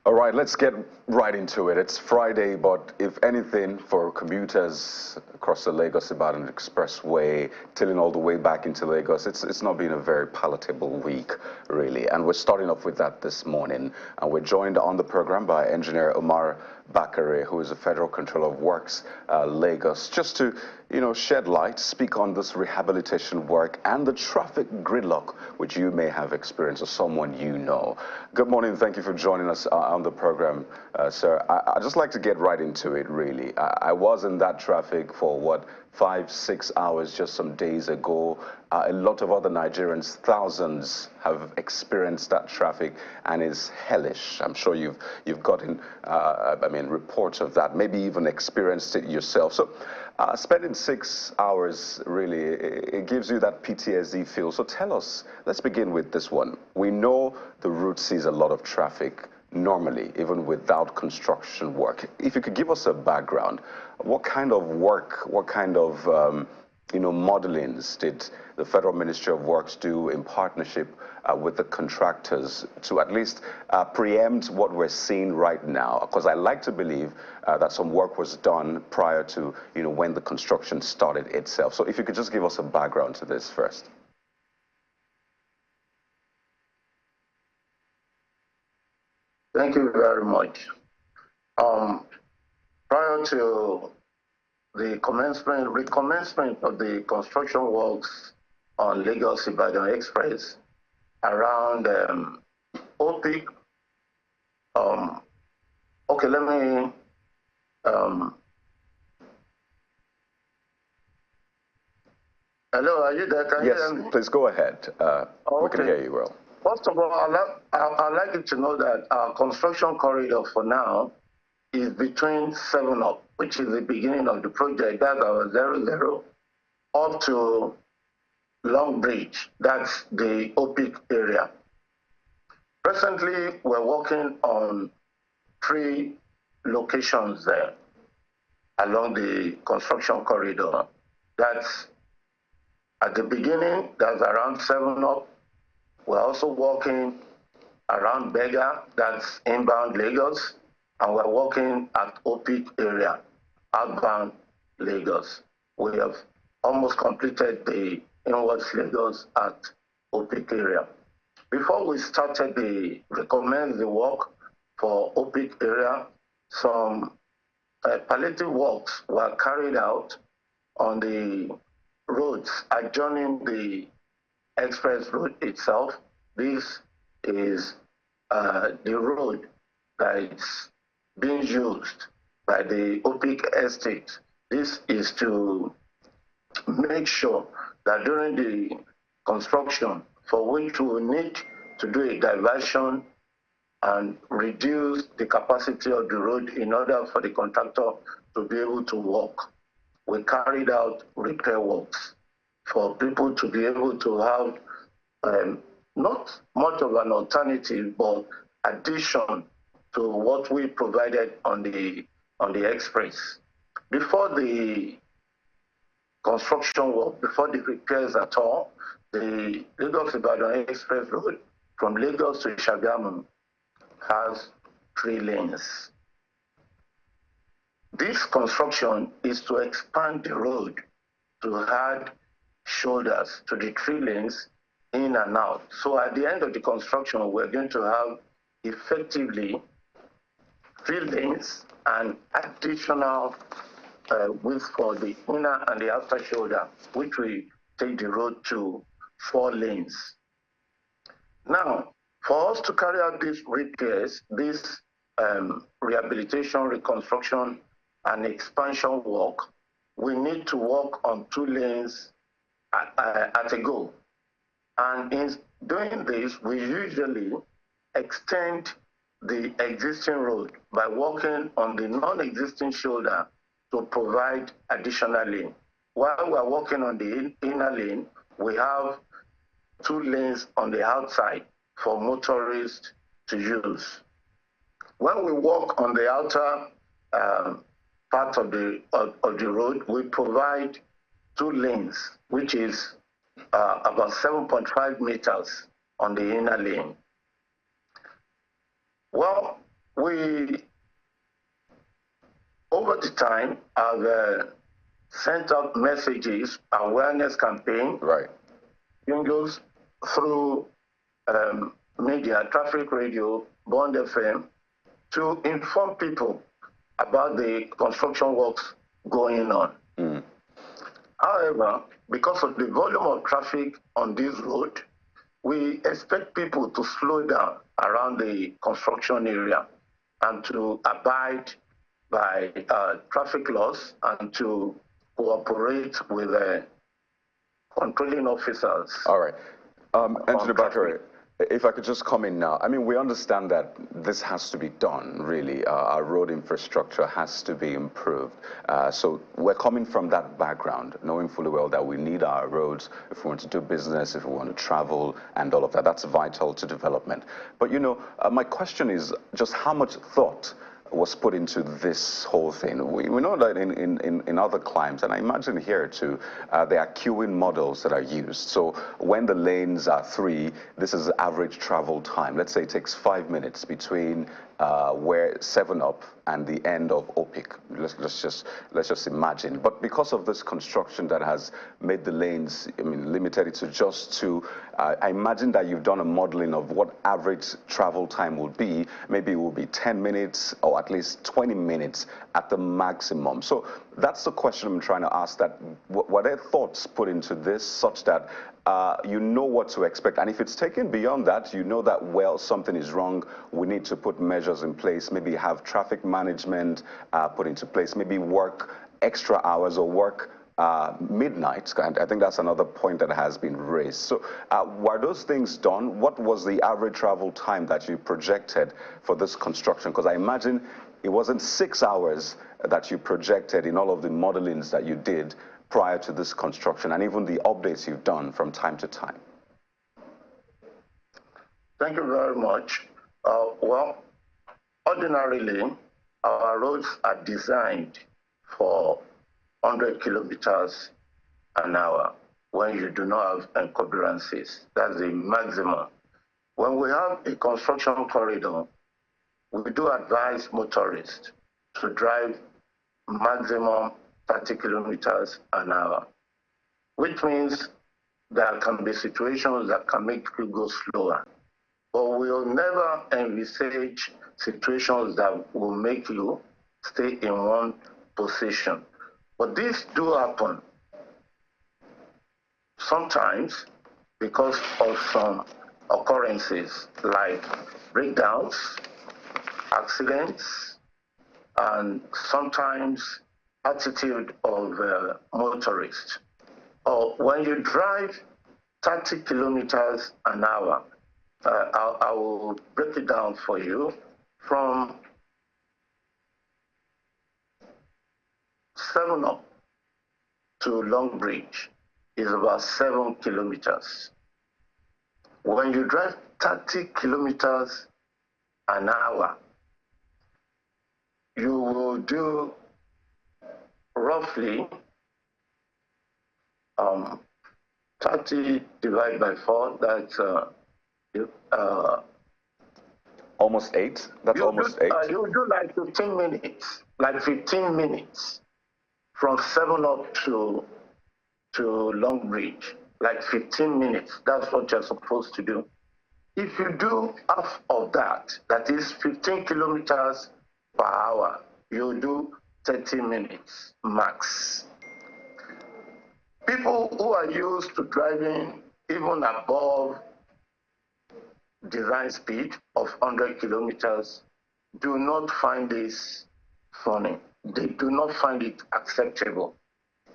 All right, let's get right into it. It's Friday, but if anything, for commuters across the Lagos-Ibadan Expressway, tilling all the way back into Lagos, it's not been a very palatable week, really. And we're starting off with that this morning. And we're joined on the program by Engineer Omar Bakare, who is the Federal Controller of Works, Lagos, just to, shed light, speak on this rehabilitation work and the traffic gridlock, which you may have experienced or someone you know. Good morning. Thank you for joining us on the program, sir. I'd just like to get right into it, really. I was in that traffic for, 5-6 hours just some days ago. A lot of other Nigerians, thousands, have experienced that traffic, and it's hellish. I'm sure you've gotten, reports of that, maybe even experienced it yourself. So spending 6 hours, really, it gives you that PTSD feel. So tell us, let's begin with this one. We know the route sees a lot of traffic normally, even without construction work. If you could give us a background, what kind of work, what kind of modelings did the Federal Ministry of Works do in partnership with the contractors to at least preempt what we're seeing right now? Because I like to believe that some work was done prior to when the construction started itself. So if you could just give us a background to this first. Thank you very much. Prior to the recommencement of the construction works on Lagos-Ibadan Express around OPIC, okay, let me, hello, are you there? Can yes, you hear me? Please go ahead. We can hear you well. First of all, I'd like you to know that our construction corridor for now is between 7 up, which is the beginning of the project, that's our 00, up to Long Bridge, that's the OPIC area. Presently, we're working on 3 locations there along the construction corridor. That's at the beginning, that's around 7 up. We're also working around Bega, that's inbound Lagos, and we're working at OPIC area, outbound Lagos. We have almost completed the inwards Lagos at OPIC area. Before we started recommend the work for OPIC area, some palliative works were carried out on the roads adjoining the express road itself. This is the road that is being used by the OPIC estate. This is to make sure that during the construction, for which we need to do a diversion and reduce the capacity of the road in order for the contractor to be able to work, we carried out repair works for people to be able to have not much of an alternative, but addition to what we provided on the express. Before the construction work, before the repairs at all, the Lagos-Ibadan Express Road from Lagos to Shagamu has 3 lanes. This construction is to expand the road to add shoulders to the 3 lanes in and out. So at the end of the construction, we're going to have effectively 3 lanes and additional width for the inner and the outer shoulder, which will take the road to 4 lanes. Now, for us to carry out these repairs, this rehabilitation, reconstruction, and expansion work, we need to work on 2 lanes at a go. And in doing this, we usually extend the existing road by working on the non-existing shoulder to provide additional lane. While we're working on the inner lane, we have 2 lanes on the outside for motorists to use. When we work on the outer part of the road, we provide 2 lanes, which is about 7.5 meters on the inner lane. Well, we, over the time, have sent out messages, awareness campaign, right, jingles through media, traffic radio, Bond FM, to inform people about the construction works going on. However, because of the volume of traffic on this road, we expect people to slow down around the construction area and to abide by traffic laws and to cooperate with controlling officers. all right. Engineer Bakare, if I could just come in now. I mean, we understand that this has to be done, really. Our road infrastructure has to be improved. So we're coming from that background, knowing fully well that we need our roads if we want to do business, if we want to travel, and all of that. That's vital to development. But, you know, my question is just how much thought was put into this whole thing. We know that in other climes, and I imagine here too, there are queuing models that are used. So when the lanes are 3, this is average travel time. Let's say it takes 5 minutes between where 7-Up and the end of OPIC. Let's just imagine. But because of this construction that has made the lanes, I mean, limited it to just 2, I imagine that you've done a modeling of what average travel time will be. Maybe it will be 10 minutes or at least 20 minutes at the maximum. So that's the question I'm trying to ask, that were there thoughts put into this such that you know what to expect? And if it's taken beyond that, you know that, well, something is wrong, we need to put measures in place, maybe have traffic management put into place, maybe work extra hours or work midnight. And I think that's another point that has been raised. So were those things done? What was the average travel time that you projected for this construction? Because I imagine it wasn't 6 hours that you projected in all of the modelings that you did prior to this construction, and even the updates you've done from time to time. Thank you very much. Well, ordinarily, our roads are designed for 100 kilometers an hour when you do not have encumbrances. That's the maximum. When we have a construction corridor, we do advise motorists to drive maximum 30 kilometers an hour, which means there can be situations that can make you go slower. But we'll never envisage situations that will make you stay in one position. But these do happen sometimes because of some occurrences like breakdowns, accidents, and sometimes attitude of motorists. Or when you drive 30 kilometers an hour, I will break it down for you. From 7-Up to Long Bridge is about 7 kilometers. When you drive 30 kilometers an hour, you will do roughly 30 divided by 4, that's almost 8? That's almost 8? You do like 15 minutes, from 7-Up to Long Bridge, like 15 minutes. That's what you're supposed to do. If you do half of that, that is 15 kilometers per hour, you do 30 minutes max. People who are used to driving even above design speed of 100 kilometers do not find this funny. They do not find it acceptable.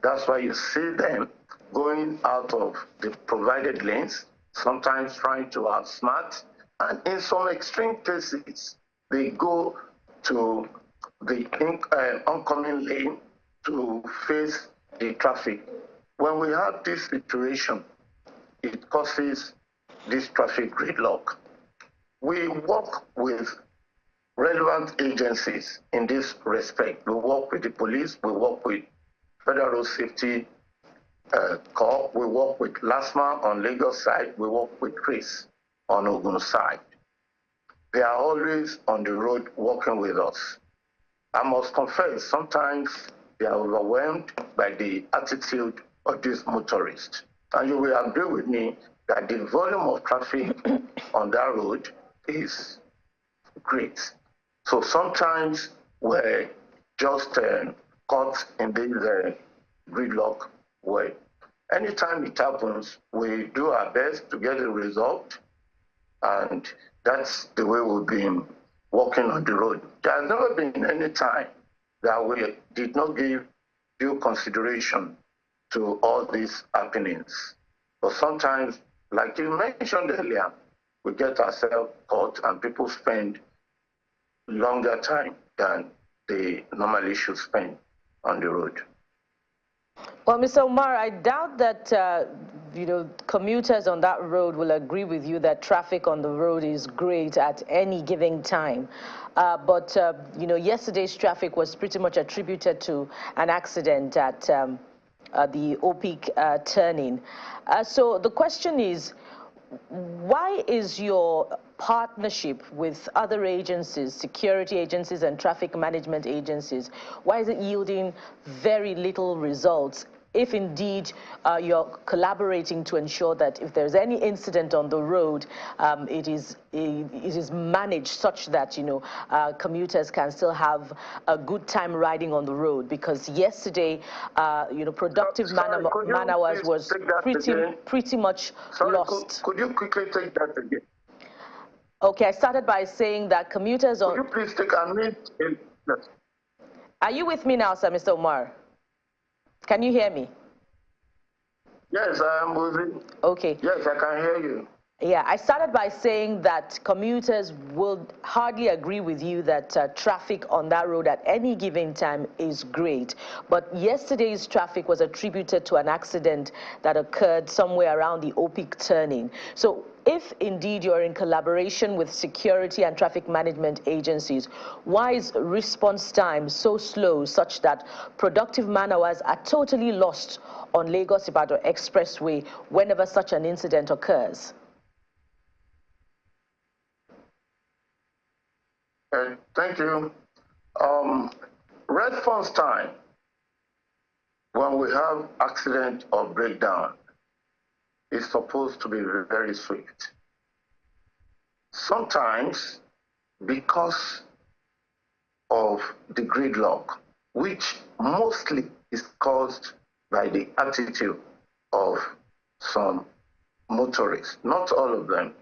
That's why you see them going out of the provided lanes, sometimes trying to outsmart, and in some extreme cases, they go to the oncoming lane to face the traffic. When we have this situation, it causes this traffic gridlock. We work with relevant agencies in this respect. We work with the police, we work with Federal Safety Corps, we work with LASMA on Lagos side, we work with Chris on Ogun side. they are always on the road working with us. I must confess, sometimes they are overwhelmed by the attitude of these motorists. And you will agree with me that the volume of traffic on that road is great. So sometimes we're just caught in this gridlock way. Anytime it happens, we do our best to get it resolved, and that's the way we've been walking on the road. There has never been any time that we did not give due consideration to all these happenings. But sometimes, like you mentioned earlier, we get ourselves caught and people spend longer time than they normally should spend on the road. Well, Mr. Omar, I doubt that commuters on that road will agree with you that traffic on the road is great at any given time. But yesterday's traffic was pretty much attributed to an accident at the OPIC turning. So the question is, why is your partnership with other agencies, security agencies and traffic management agencies, why is it yielding very little results if indeed you're collaborating to ensure that if there's any incident on the road, it is managed such that commuters can still have a good time riding on the road? Because yesterday, productive man hours was pretty much lost. Could you quickly take that again? Okay, I started by saying that commuters on... Could you please take a minute? Yes. Are you with me now, sir, Mr. Omar? Can you hear me? Yes, I am with you. Okay. Yes, I can hear you. Yeah, I started by saying that commuters will hardly agree with you that traffic on that road at any given time is great. But yesterday's traffic was attributed to an accident that occurred somewhere around the OPIC turning. So if indeed you're in collaboration with security and traffic management agencies, why is response time so slow such that productive man hours are totally lost on Lagos-Ibadan Expressway whenever such an incident occurs? Thank you. Response time when we have accident or breakdown is supposed to be very swift. Sometimes, because of the gridlock, which mostly is caused by the attitude of some motorists, not all of them,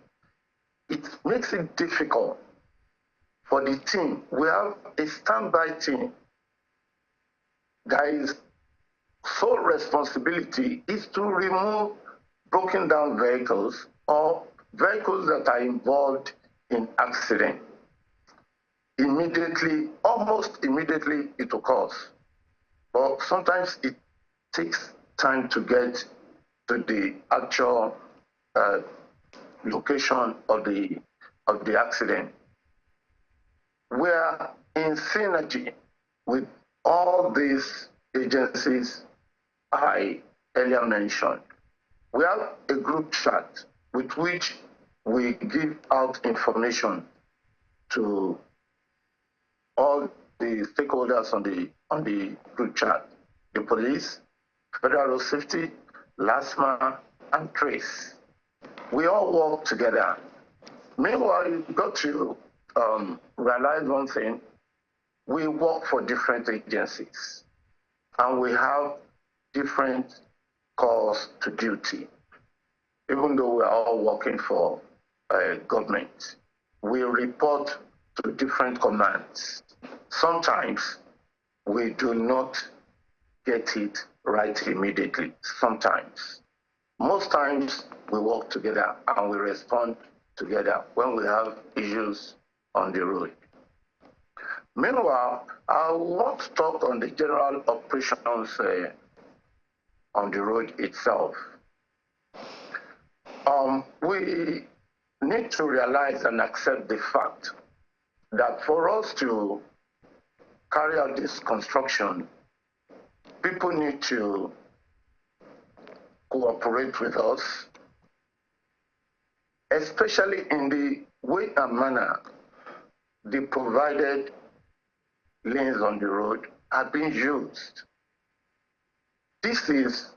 it makes it difficult for the team. We have a standby team that is sole responsibility is to remove broken down vehicles or vehicles that are involved in accident. Immediately, almost immediately it occurs. But sometimes it takes time to get to the actual location of the accident. We are in synergy with all these agencies I earlier mentioned. We have a group chat with which we give out information to all the stakeholders on the group chat: the police, Federal Road Safety, LASMA, and Trace. We all work together. Meanwhile, you've got to realize one thing: we work for different agencies and we have different calls to duty. Even though we're all working for government, we report to different commands. Sometimes we do not get it right immediately. Sometimes. Most times we work together and we respond together when we have issues on the road. Meanwhile, I want to talk on the general operations on the road itself. We need to realize and accept the fact that for us to carry out this construction, people need to cooperate with us, especially in the way and manner the provided lanes on the road are being used. This is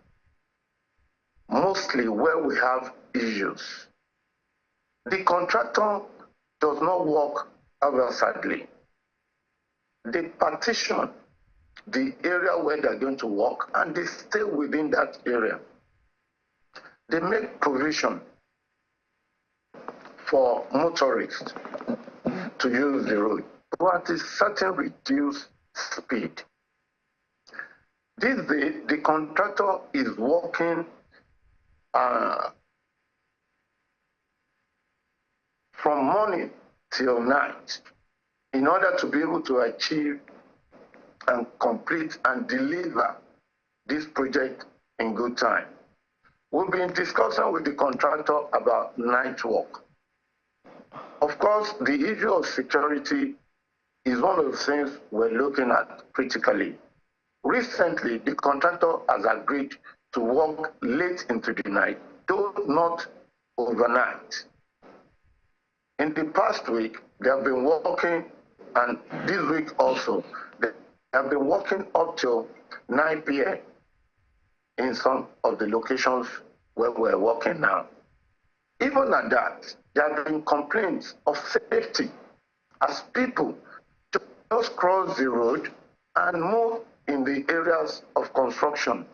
mostly where we have issues. The contractor does not work haphazardly. They partition the area where they're going to work and they stay within that area. They make provision for motorists to use the road, but at a certain reduced speed. This day, the contractor is working from morning till night in order to be able to achieve and complete and deliver this project in good time. We've been discussing with the contractor about night work. Of course, the issue of security is one of the things we're looking at critically. Recently, the contractor has agreed to work late into the night, though not overnight. In the past week, they have been working, and this week also, they have been working up till 9 p.m. in some of the locations where we're working now. Even at that, there have been complaints of safety as people just cross the road and move in the areas of construction.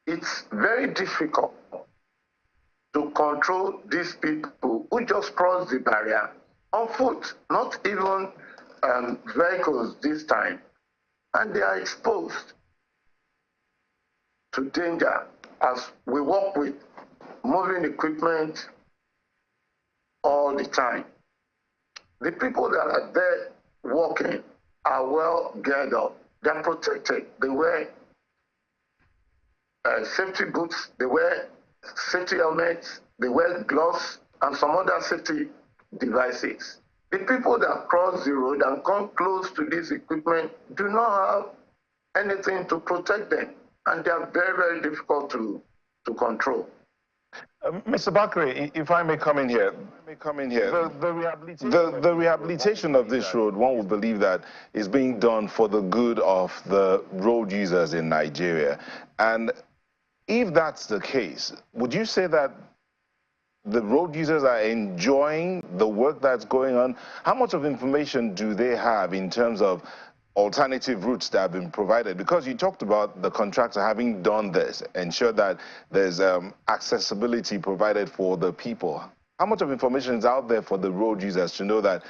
It's very difficult to control these people who just cross the barrier on foot, not even vehicles this time, and they are exposed to danger as we work with moving equipment all the time. The people that are there working are well geared up. They're protected. They wear safety boots, they wear safety helmets, they wear gloves, and some other safety devices. The people that cross the road and come close to this equipment do not have anything to protect them, and they are very, very difficult to control. Mr. Bakri, if I may come in here, the rehabilitation of this road, one would believe that is being done for the good of the road users in Nigeria. And if that's the case, would you say that the road users are enjoying the work that's going on? How much of information do they have in terms of alternative routes that have been provided? Because you talked about the contractor having done this, ensure that there's accessibility provided for the people. How much of information is out there for the road users to know that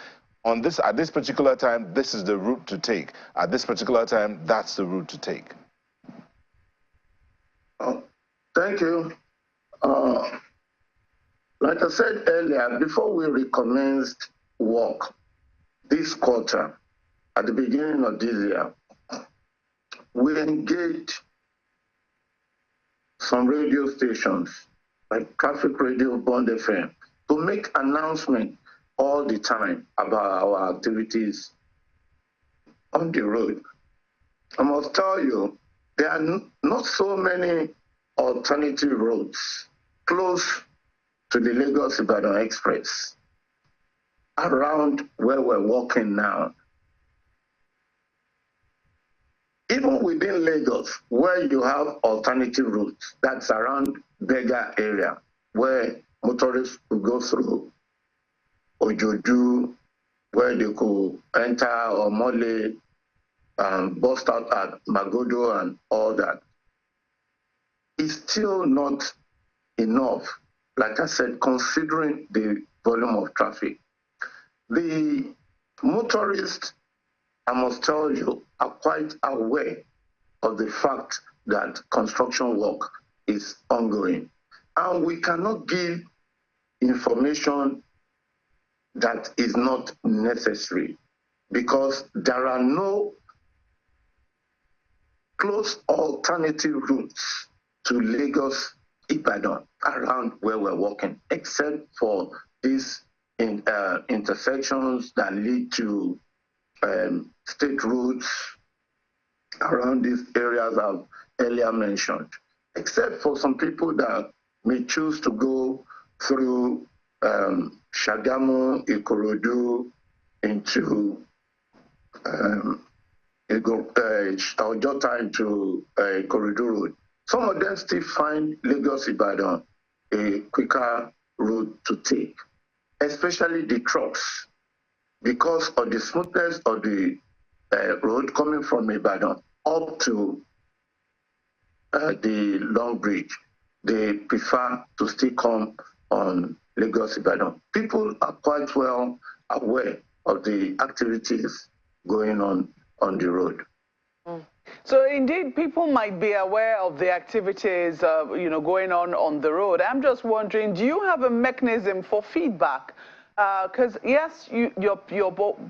at this particular time, this is the route to take. At this particular time, that's the route to take? Thank you. Like I said earlier, before we recommenced work this quarter, at the beginning of this year, we engaged some radio stations like Traffic Radio, Bond FM, to make announcements all the time about our activities on the road. I must tell you, there are not so many alternative roads close to the Lagos-Ibadan Express around where we're walking now. Even within Lagos, where you have alternative routes, that's around Bega area, where motorists could go through Ojoju, where they could enter Omole, bust out at Magodo and all that, is still not enough, like I said, considering the volume of traffic. The motorists, I must tell you, are quite aware of the fact that construction work is ongoing. And we cannot give information that is not necessary because there are no close alternative routes to Lagos, Ibadan, around where we're working, except for these intersections that lead to state routes around these areas I've earlier mentioned, except for some people that may choose to go through Shagamu, Ikorodu, into Ojota into Corridor Road. Some of them still find Lagos Ibadan a quicker route to take, especially the trucks, because of the smoothness of the road coming from Ibadan up to the Long Bridge. They prefer to still come on Lagos Ibadan. People are quite well aware of the activities going on the road. So indeed, people might be aware of the activities, going on the road. I'm just wondering, do you have a mechanism for feedback? Because yes, your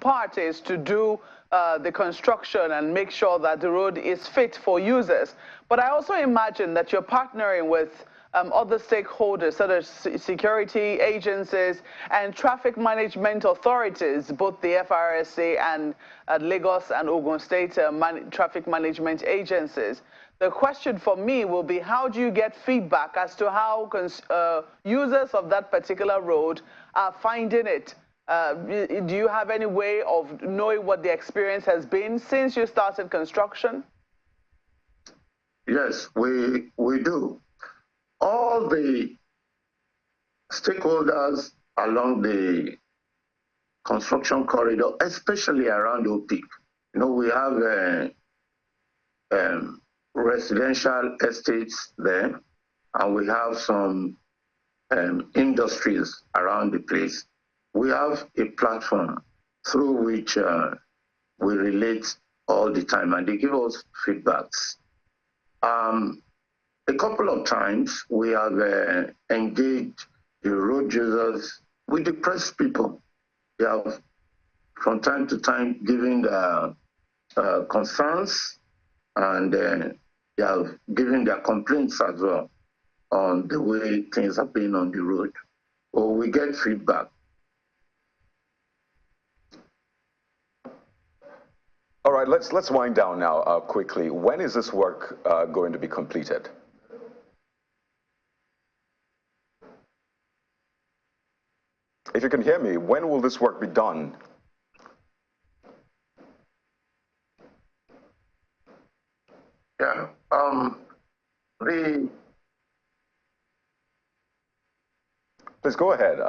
part is to do the construction and make sure that the road is fit for users. But I also imagine that you're partnering with other stakeholders, such as security agencies and traffic management authorities, both the FRSA and Lagos and Ogun State traffic management agencies. The question for me will be, how do you get feedback as to how users of that particular road are finding it? Do you have any way of knowing what the experience has been since you started construction? Yes, we do. All the stakeholders along the construction corridor, especially around OPIC, we have residential estates there, and we have some industries around the place. We have a platform through which we relate all the time, and they give us feedbacks. A couple of times we have engaged the road users with the press people. They have, from time to time, given the concerns, and they have given their complaints as well on the way things have been on the road. Or we get feedback. All right, let's wind down now quickly. When is this work going to be completed? If you can hear me, when will this work be done? Yeah, Please go ahead.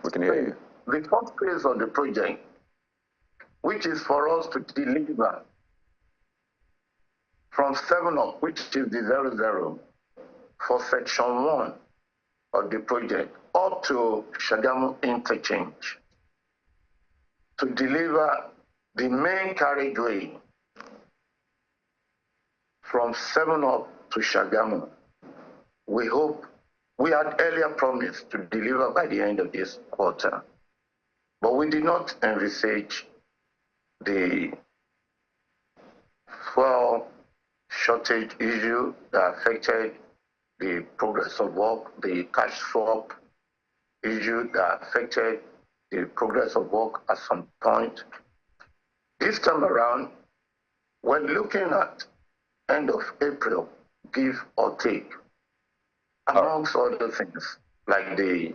We can hear you. The first phase of the project, which is for us to deliver from 7 up, which is the 00, for section 1 of the project, up to Shagamu interchange, to deliver the main carriageway from 7 up to Shagamu. We hope, we had earlier promised to deliver by the end of this quarter, but we did not envisage the fuel shortage issue that affected the progress of work, the cash swap issue that affected the progress of work at some point. This time around, we're looking at end of April, give or take, amongst other things, like the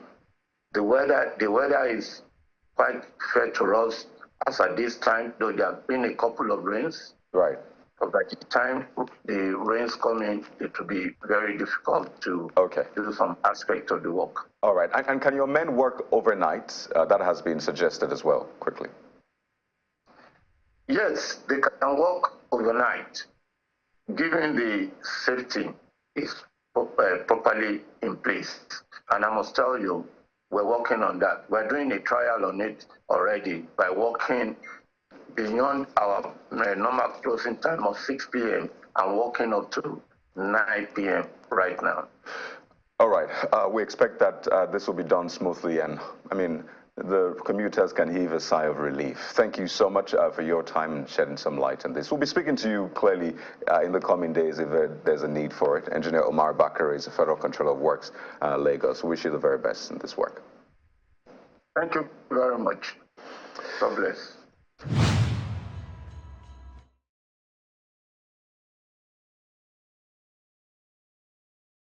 weather. The weather is quite fair to us as at this time, though there have been a couple of rains. Right. But by the time the rains come in, it will be very difficult to do some aspect of the work. All right. And can your men work overnight? That has been suggested as well, quickly. Yes, they can work overnight, given the safety is properly in place. And I must tell you, we're working on that. We're doing a trial on it already by working beyond our normal closing time of 6 p.m. and working up to 9 p.m. right now. All right. We expect that this will be done smoothly, and I mean, the commuters can heave a sigh of relief. Thank you so much for your time and shedding some light on this. We'll be speaking to you clearly in the coming days if there's a need for it. Engineer Omar Bakare is the Federal Controller of Works, Lagos. We wish you the very best in this work. Thank you very much. God bless.